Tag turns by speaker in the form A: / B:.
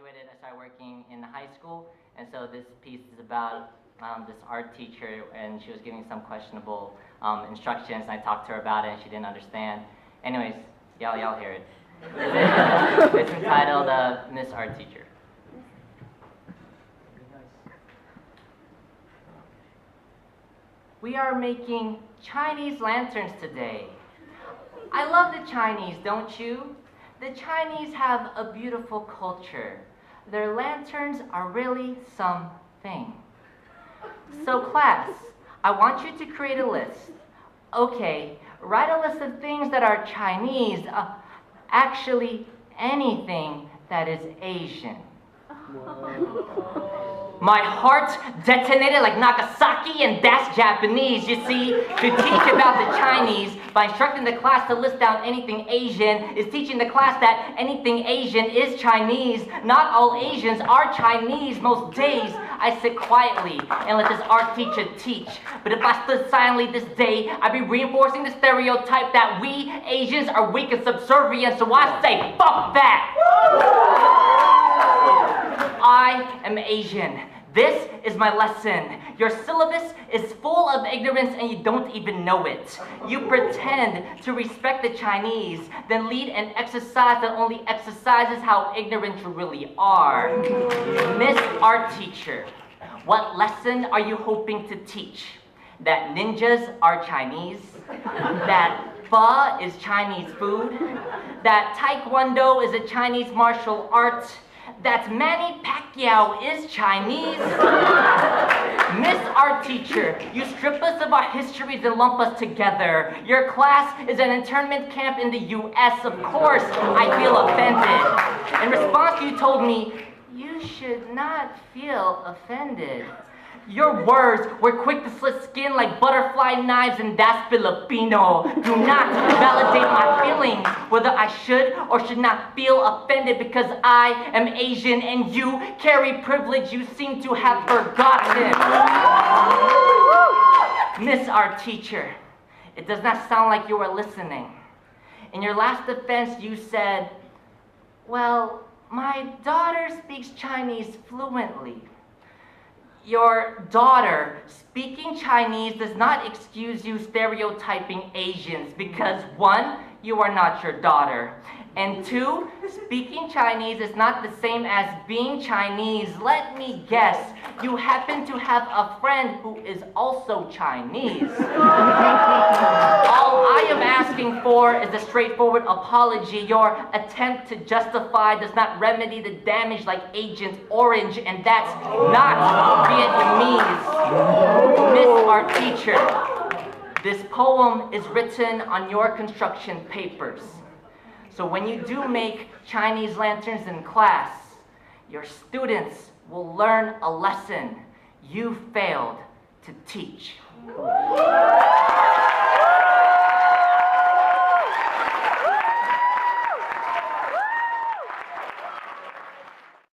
A: graduated, I started working in high school, and so this piece is about this art teacher, and she was giving some questionable instructions, and I talked to her about it, and she didn't understand. Anyways, y'all hear it. It's entitled Miss Art Teacher. We are making Chinese lanterns today. I love the Chinese, don't you? The Chinese have a beautiful culture. Their lanterns are really something. So class, I want you to create a list. Okay, write a list of things that are Chinese, actually anything that is Asian. My heart detonated like Nagasaki, and that's Japanese. You see, to teach about the Chinese by instructing the class to list down anything Asian is teaching the class that anything Asian is Chinese. Not all Asians are Chinese. Most days I sit quietly and let this art teacher teach. But if I stood silently this day, I'd be reinforcing the stereotype that we Asians are weak and subservient. So I say, fuck that! I am Asian. This is my lesson. Your syllabus is full of ignorance and you don't even know it. You pretend to respect the Chinese, then lead an exercise that only exercises how ignorant you really are. Miss Art Teacher, what lesson are you hoping to teach? That ninjas are Chinese? That pho is Chinese food? That Taekwondo is a Chinese martial art? That Manny Pacquiao is Chinese? Miss Art Teacher, you strip us of our histories and lump us together. Your class is an internment camp in the U.S. Of course, I feel offended. In response, you told me, you should not feel offended. Your words were quick to slit skin like butterfly knives, and that's Filipino. Do not validate my feelings, whether I should or should not feel offended because I am Asian and you carry privilege you seem to have forgotten. Miss Art Teacher, it does not sound like you were listening. In your last defense, you said, well, my daughter speaks Chinese fluently. Your daughter speaking Chinese does not excuse you stereotyping Asians because 1, you are not your daughter, and 2, speaking Chinese is not the same as being Chinese. Let me guess, you happen to have a friend who is also Chinese. All I am asking for is a straightforward apology. Your attempt to justify does not remedy the damage like Agent Orange, and that's not Vietnamese. Miss Art Teacher, this poem is written on your construction papers. So when you do make Chinese lanterns in class, your students will learn a lesson you failed to teach.